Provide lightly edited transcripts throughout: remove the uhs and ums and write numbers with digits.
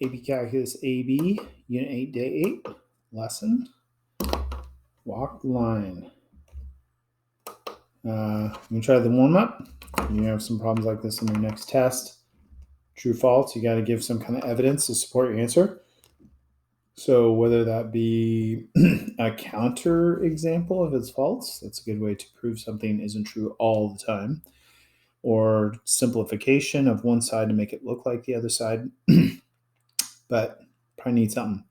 AP Calculus AB, Unit 8, Day 8, lesson, walk the line. I'm going to try the warm-up. You have some problems like this in your next test. True, false, you got to give some kind of evidence to support your answer. So whether that be a counter example if it's false, that's a good way to prove something isn't true all the time, or simplification of one side to make it look like the other side, but probably need something.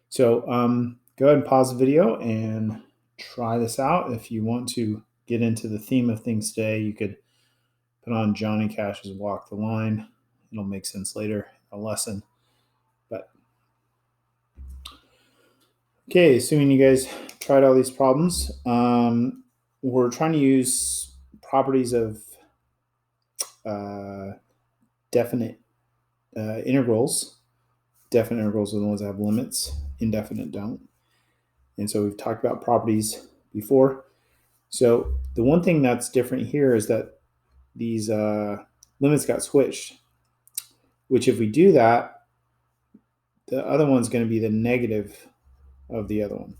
So go ahead and pause the video and try this out. If you want to get into the theme of things today, you could put on Johnny Cash's Walk the Line. It'll make sense later in a lesson. But okay, assuming you guys tried all these problems, we're trying to use properties of definite integrals. Definite integrals are the ones that have limits. Indefinite don't. And so we've talked about properties before. So the one thing that's different here is that these limits got switched, which if we do that, the other one's going to be the negative of the other one.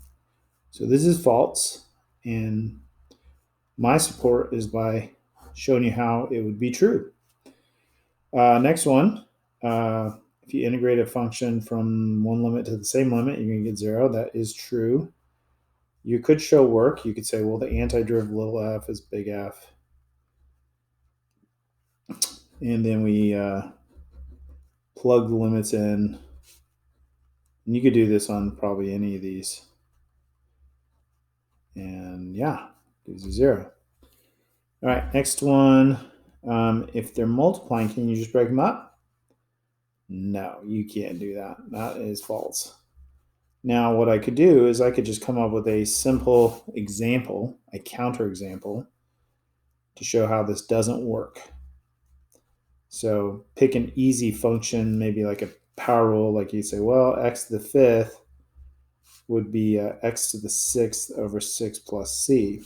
So this is false, and my support is by showing you how it would be true. Next one, if you integrate a function from one limit to the same limit, you're going to get 0. That is true. You could show work. You could say, well, the antiderivative of little f is big F. And then we plug the limits in. And you could do this on probably any of these. And yeah, gives you 0. All right, next one. If they're multiplying, can you just break them up? No, you can't do that. That is false. Now, what I could do is I could just come up with a simple example, a counterexample, to show how this doesn't work. So pick an easy function, maybe like a power rule, like you say, well, x to the 5th would be x to the 6th over 6 plus c.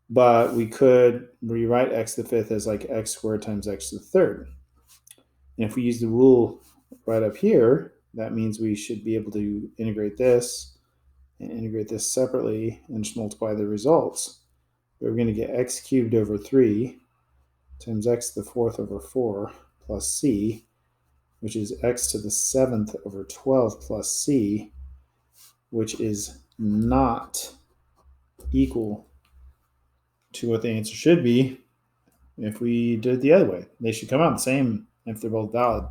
But we could rewrite x to the 5th as like x squared times x to the 3rd. And if we use the rule right up here, that means we should be able to integrate this and integrate this separately and just multiply the results. We're going to get x cubed over 3 times x to the 4th over 4 plus c, which is x to the 7th over 12 plus c, which is not equal to what the answer should be if we did it the other way. They should come out the same if they're both valid.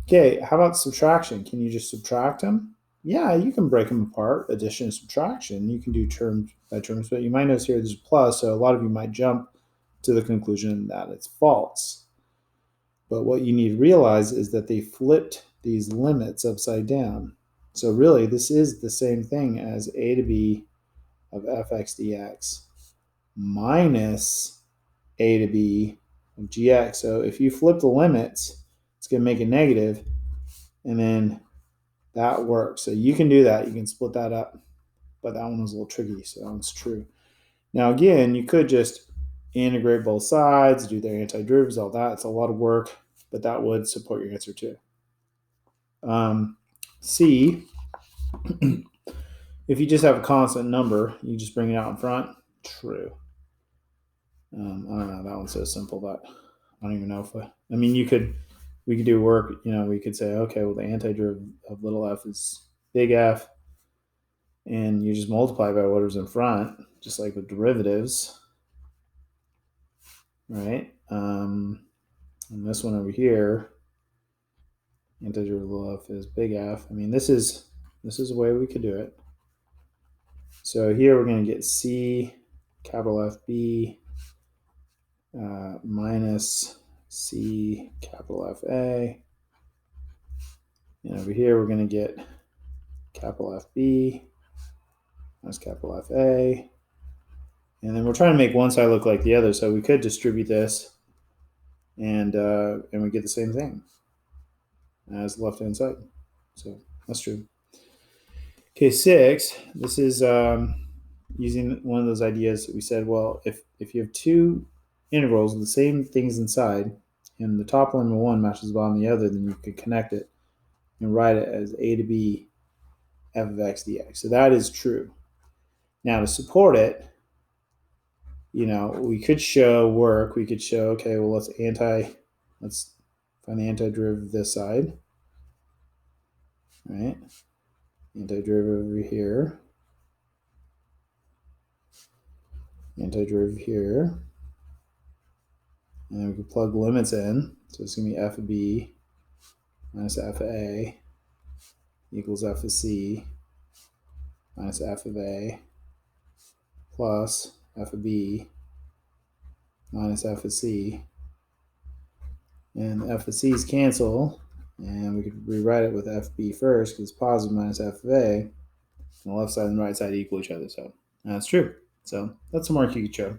Okay, how about subtraction? Can you just subtract them? Yeah, you can break them apart, addition and subtraction. You can do terms by terms, but you might notice here there's a plus, so a lot of you might jump to the conclusion that it's false. But what you need to realize is that they flipped these limits upside down. So really, this is the same thing as a to b of fx dx minus a to b of gx. So if you flip the limits, it's going to make it negative, and then that works. So you can do that. You can split that up, but that one was a little tricky, so that one's true. Now again, you could just integrate both sides, do their antiderivatives, all that. It's a lot of work, but that would support your answer too. C, if you just have a constant number, you just bring it out in front. True. I don't know, that one's so simple that I don't even know if we could do work, we could say, okay, well, the antiderivative of little f is big F, and you just multiply by whatever's in front, just like with derivatives, right? And this one over here, antiderivative of little f is big F. I mean, this is a way we could do it. So here we're going to get C capital FB minus C capital FA. And over here we're going to get capital FB minus capital FA. And then we're trying to make one side look like the other, so we could distribute this and we get the same thing as the left-hand side. So that's true. Okay, 6. This is using one of those ideas that we said, well, if you have two integrals with the same things inside, and the top limit of one matches the bottom of the other, then you could connect it. and write it as a to b f of x dx. So that is true. Now to support it, we could show we could show, okay, well, let's find the antiderivative of this side, right? Antiderivative over here, antiderivative here, and then we can plug limits in. So it's going to be f of b minus f of a equals f of c minus f of a plus f of b minus f of c. And f of c's cancel, and we could rewrite it with fb first because it's positive minus f of a. And the left side and the right side equal each other. So that's true. So that's some work you could show.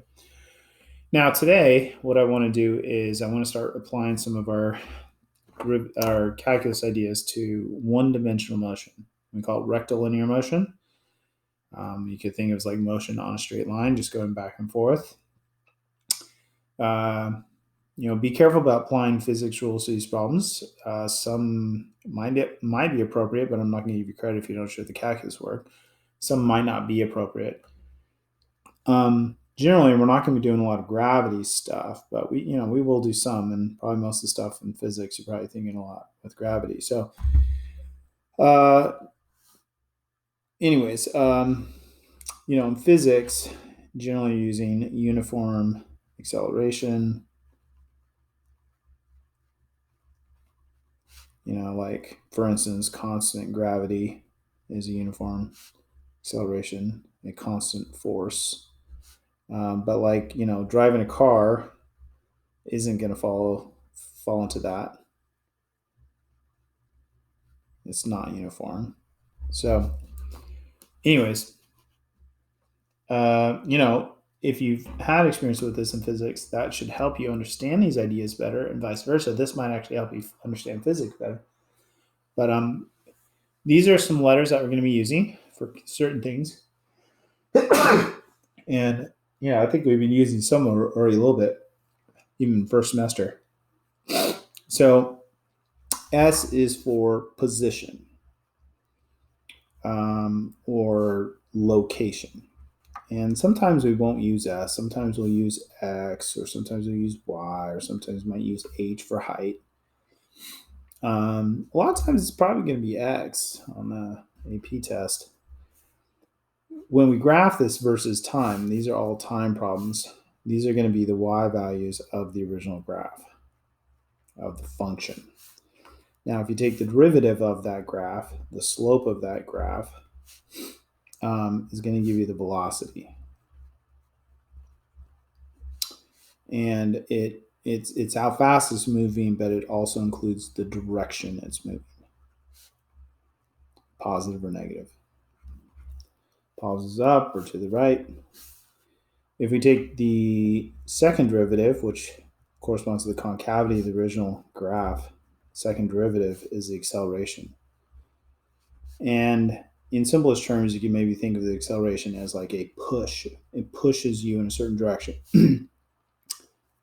Now today, what I want to do is I want to start applying some of our calculus ideas to one-dimensional motion. We call it rectilinear motion. You could think of it as like motion on a straight line, just going back and forth. Be careful about applying physics rules to these problems. Some might be appropriate, but I'm not going to give you credit if you don't show the calculus work. Some might not be appropriate. Generally, we're not going to be doing a lot of gravity stuff, but we will do some, and probably most of the stuff in physics you're probably thinking a lot with gravity. So, in physics, generally using uniform acceleration. Like for instance, constant gravity is a uniform acceleration, a constant force. But like, driving a car isn't going to fall into that. It's not uniform. So anyways, if you've had experience with this in physics, that should help you understand these ideas better, and vice versa. This might actually help you understand physics better. But these are some letters that we're going to be using for certain things. And I think we've been using some already a little bit, even first semester. So S is for position or location. And sometimes we won't use S. Sometimes we'll use X, or sometimes we'll use Y, or sometimes we might use H for height. A lot of times it's probably going to be X on the AP test. When we graph this versus time, these are all time problems. These are going to be the Y values of the original graph of the function. Now, if you take the derivative of that graph, the slope of that graph is going to give you the velocity. And it's how fast it's moving, but it also includes the direction it's moving, positive or negative. Pauses up or to the right. If we take the second derivative, which corresponds to the concavity of the original graph, second derivative is the acceleration. And in simplest terms, you can maybe think of the acceleration as like a push. It pushes you in a certain direction,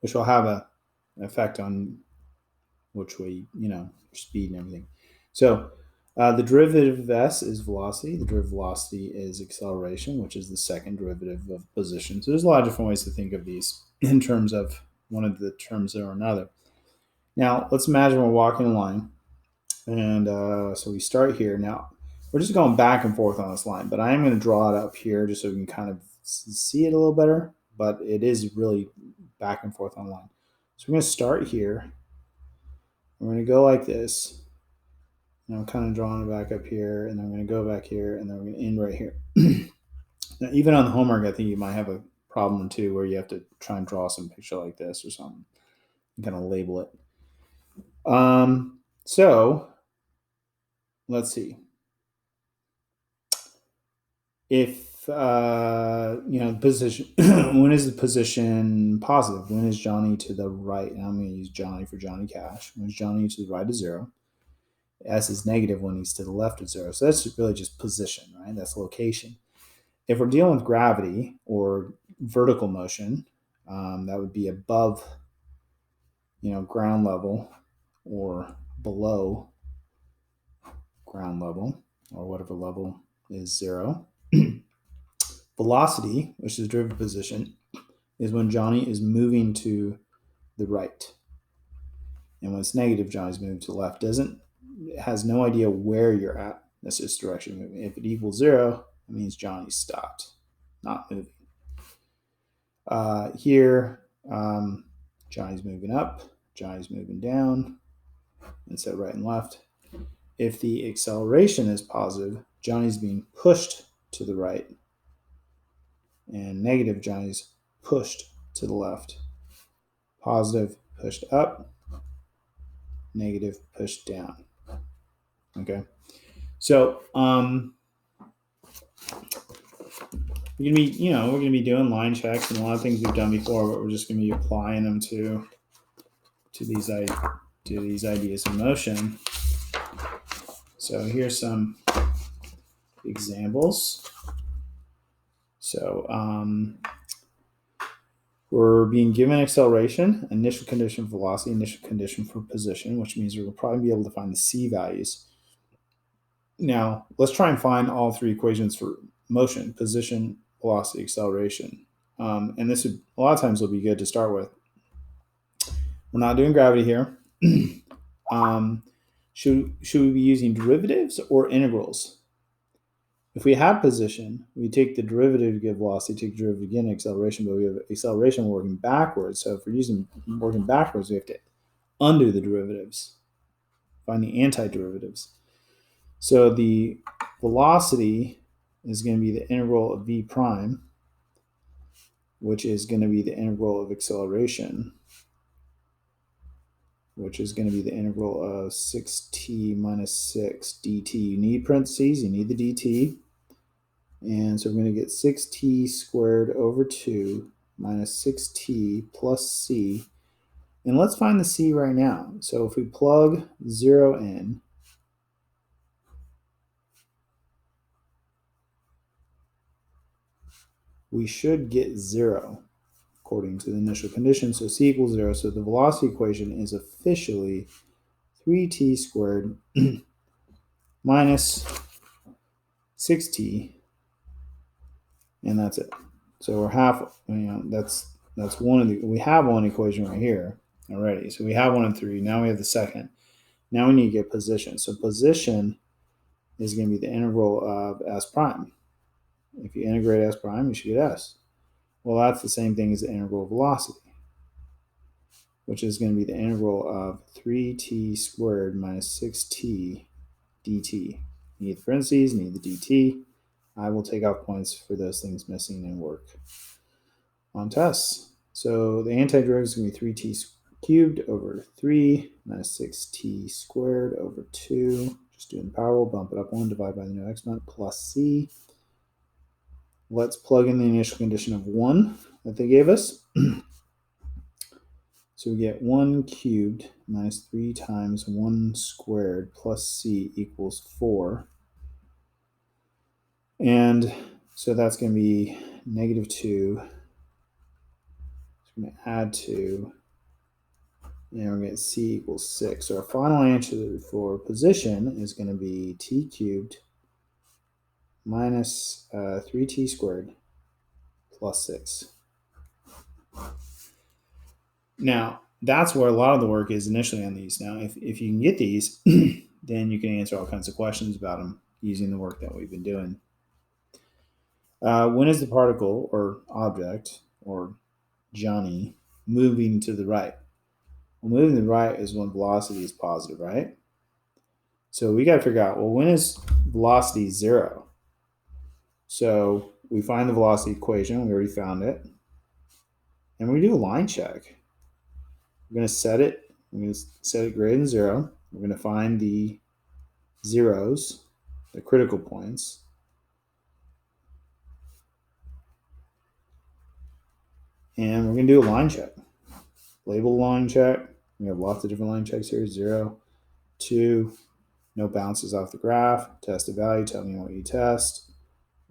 which will have an effect on which way, your speed and everything. So the derivative of S is velocity. The derivative of velocity is acceleration, which is the second derivative of position. So there's a lot of different ways to think of these in terms of one of the terms or another. Now, let's imagine we're walking a line. And so we start here. Now, we're just going back and forth on this line, but I am going to draw it up here just so we can kind of see it a little better. But it is really back and forth on the line. So we're going to start here. We're going to go like this. And I'm kind of drawing it back up here, and then we're going to go back here, and then we're going to end right here. Now, even on the homework, I think you might have a problem too, where you have to try and draw some picture like this or something and kind of label it. So let's see. If position, when is the position positive? When is Johnny to the right? And I'm going to use Johnny for Johnny Cash. When is Johnny to the right of 0? S is negative when he's to the left of 0. So that's really just position, right? That's location. If we're dealing with gravity or vertical motion, that would be above, ground level or below ground level, or whatever level is 0. Velocity, which is derivative position, is when Johnny is moving to the right. And when it's negative, Johnny's moving to the left. Has no idea where you're at. That's just direction moving. If it equals 0, it means Johnny's stopped, not moving. Here, Johnny's moving up, Johnny's moving down, instead of right and left. If the acceleration is positive, Johnny's being pushed to the right, and negative, Johnny's pushed to the left. Positive, pushed up, negative, pushed down. Okay, so we're gonna be doing line checks and a lot of things we've done before, but we're just gonna be applying them to these ideas of motion. So here's some examples. So we're being given acceleration, initial condition for velocity, initial condition for position, which means we'll probably be able to find the c values. Now, let's try and find all three equations for motion: position, velocity, acceleration. And this would, a lot of times, will be good to start with. We're not doing gravity here. Should we be using derivatives or integrals? If we have position, we take the derivative to get velocity, take the derivative again, acceleration, but we have acceleration working backwards. So if we're using working backwards, we have to undo the derivatives, find the antiderivatives. So the velocity is going to be the integral of v prime, which is going to be the integral of acceleration, which is going to be the integral of 6t minus 6 dt. You need parentheses, you need the dt. And so we're going to get 6t squared over 2 minus 6t plus c. And let's find the c right now. So if we plug 0 in, we should get 0 according to the initial condition. So c equals 0. So the velocity equation is officially 3t squared minus 6t, and that's it. So we're half, that's one of the, we have one equation right here already. So we have 1 and 3. Now we have the second. Now we need to get position. So position is going to be the integral of s prime. If you integrate s prime, you should get s. Well, that's the same thing as the integral of velocity, which is going to be the integral of 3t squared minus 6t dt. You need the parentheses, you need the dt. I will take out points for those things missing and work on tests. So the antiderivative is going to be 3t cubed over 3 minus 6t squared over 2. Just doing the power rule, bump it up 1, divide by the new exponent, plus c. Let's plug in the initial condition of 1 that they gave us. So we get 1 cubed minus 3 times 1 squared plus c equals 4. And so that's going to be negative 2. So we're going to add 2. And we're going to get c equals 6. So our final answer for position is going to be t cubed minus 3t squared plus 6. Now, that's where a lot of the work is initially on these. Now, if you can get these, then you can answer all kinds of questions about them using the work that we've been doing. When is the particle or object or Johnny moving to the right? Well, moving to the right is when velocity is positive, right? So we got to figure out, well, when is velocity 0? So we find the velocity equation. We already found it. And we do a line check. We're going to set it. We're going to set it greater than 0. We're going to find the zeros, the critical points. And we're going to do a line check. Label line check. We have lots of different line checks here. 0, 2, no bounces off the graph. Test a value. Tell me what you test.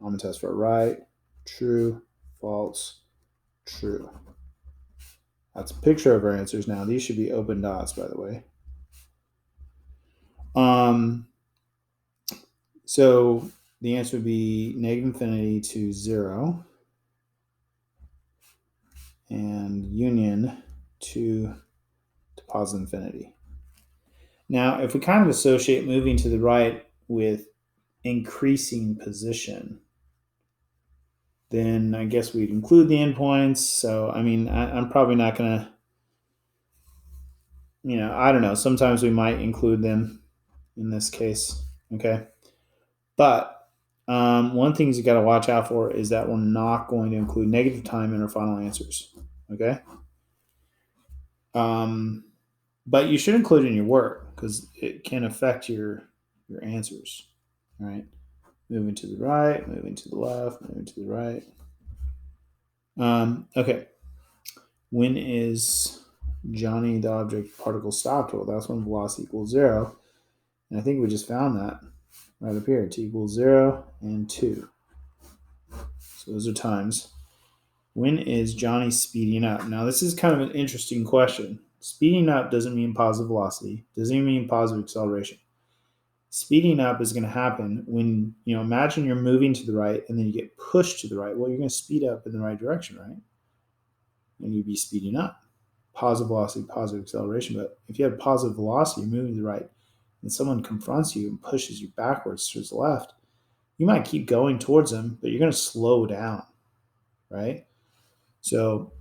I'm going to test for a right. True, false, true. That's a picture of our answers now. These should be open dots, by the way. So the answer would be negative infinity to 0 and union to positive infinity. Now, if we kind of associate moving to the right with increasing position, then I guess we'd include the endpoints. So, I mean, I'm probably not going to, I don't know. Sometimes we might include them in this case. Okay. But one thing you got to watch out for is that we're not going to include negative time in our final answers. Okay. But you should include it in your work because it can affect your answers. All right. Moving to the right, moving to the left, moving to the right. Okay. When is Johnny the object particle stopped? Well, that's when velocity equals 0. And I think we just found that right up here. T equals 0 and 2. So those are times. When is Johnny speeding up? Now, this is kind of an interesting question. Speeding up doesn't mean positive velocity. Doesn't even mean positive acceleration. Speeding up is going to happen when, imagine you're moving to the right and then you get pushed to the right. Well, you're going to speed up in the right direction, right? And you'd be speeding up. Positive velocity, positive acceleration. But if you have positive velocity, you're moving to the right, and someone confronts you and pushes you backwards towards the left, you might keep going towards them, but you're going to slow down, right? So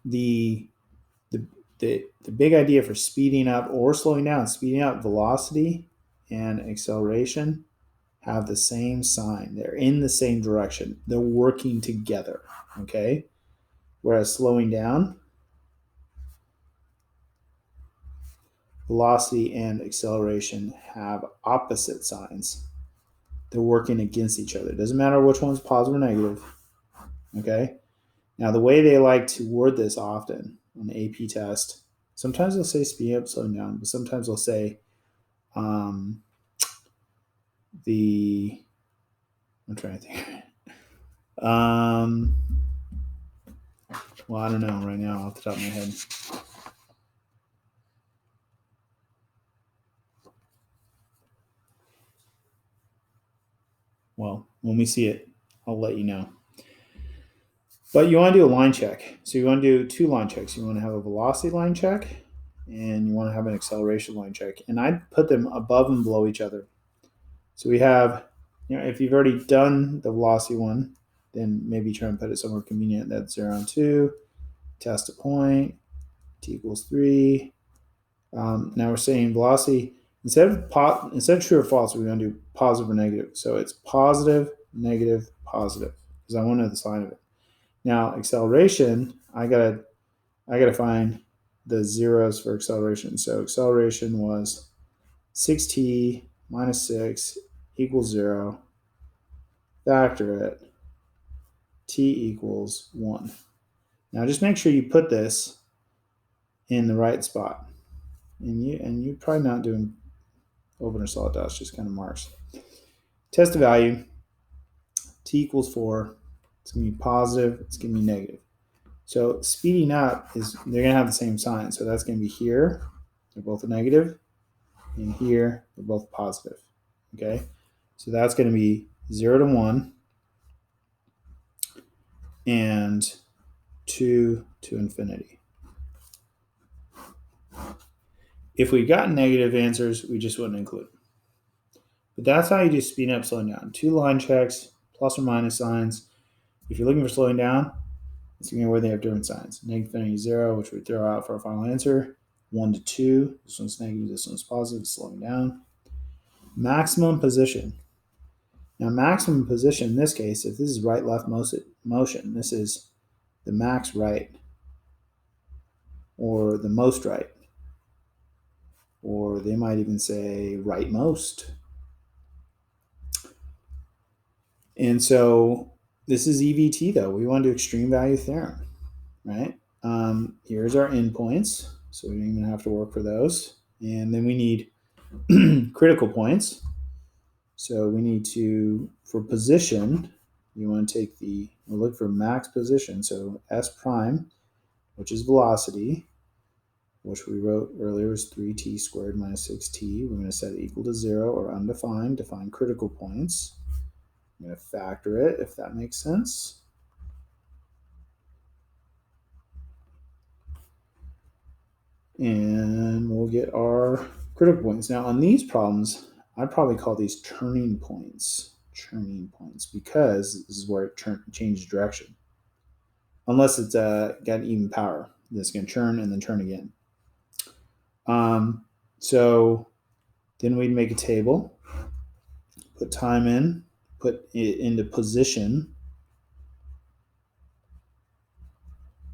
the big idea for speeding up or slowing down, speeding up, velocity and acceleration have the same sign. They're in the same direction. They're working together, okay? Whereas slowing down, velocity and acceleration have opposite signs. They're working against each other. It doesn't matter which one's positive or negative, okay? Now, the way they like to word this often on the AP test, sometimes they'll say speeding up, slowing down, but sometimes they'll say I'm trying to think. Well, I don't know right now off the top of my head. Well, when we see it, I'll let you know. But you want to do a line check. So you want to do 2 line checks. You want to have a velocity line check and you want to have an acceleration line check. And I'd put them above and below each other. So we have, if you've already done the velocity one, then maybe try and put it somewhere convenient. That's 0 and 2. Test a point. T equals 3. Now we're saying velocity. Instead of true or false, we're going to do positive or negative. So it's positive, negative, positive, because I want to know the sign of it. Now acceleration, I gotta find the zeros for acceleration. So acceleration was 6t minus 6 equals 0. Factor it. T equals 1. Now just make sure you put this in the right spot. And you're probably not doing open or solid dots, just kind of marks. Test the value. T equals 4. It's going to be positive. It's going to be negative. So speeding up is, they're going to have the same sign. So that's going to be here. They're both a negative. And here, they're both positive. Okay? So that's going to be 0 to 1 and 2 to infinity. If we got negative answers, we just wouldn't include them. But that's how you do speeding up, slowing down. 2 line checks, plus or minus signs. If you're looking for slowing down, it's going to be where they have different signs. Negative infinity 0, which we throw out for our final answer. 1 to 2, this one's negative, this one's positive, slowing down. Maximum position. Now, maximum position in this case, if this is right-left motion, this is the max right, or the most right, or they might even say right most. And so this is EVT, though. We want to do extreme value theorem, right? Here's our endpoints, so we don't even have to work for those. And then we need critical points. So we need to, for position, you want to take we'll look for max position. So S prime, which is velocity, which we wrote earlier is 3t squared minus 6t. We're going to set it equal to 0 or undefined, define critical points. I'm going to factor it, if that makes sense. And we'll get our critical points. Now on these problems, I'd probably call these turning points, because this is where it changes direction. Unless it's got even power. It's going to turn and then turn again. So then we'd make a table, put time in, put it into position.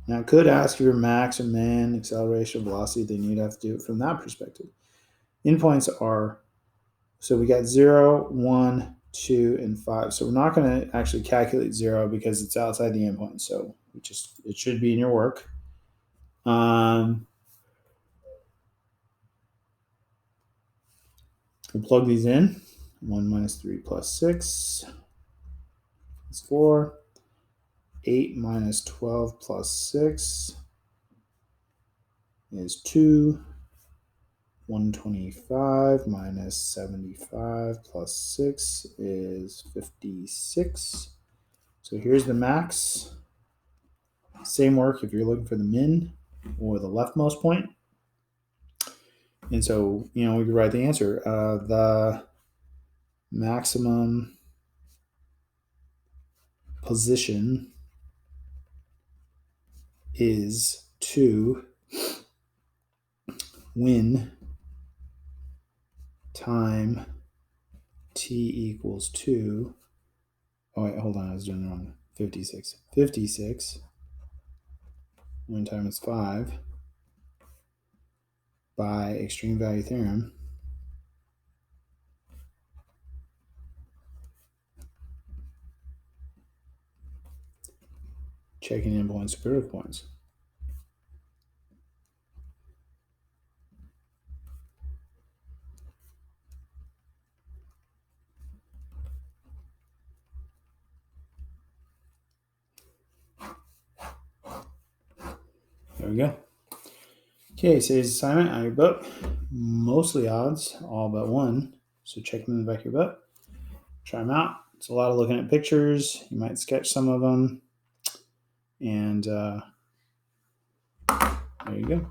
Now it could ask your max or min, acceleration, velocity, then you'd have to do it from that perspective. Endpoints are, so we got 0, 1, 2, and 5. So we're not going to actually calculate 0 because it's outside the endpoint. So it should be in your work. We'll plug these in. 1 minus 3 plus 6 is 4. 8 minus 12 plus 6 is 2. 125 minus 75 plus 6 is 56. So here's the max. Same work if you're looking for the min or the leftmost point. And so, we could write the answer. The maximum position is 2 when time t equals 2. Oh, wait, hold on. I was doing it wrong. 56. 56 when time is 5 by extreme value theorem. Checking endpoints, critical points. There we go. Okay, so today's assignment out of your book. Mostly odds, all but one. So check them in the back of your book. Try them out. It's a lot of looking at pictures. You might sketch some of them. And there you go.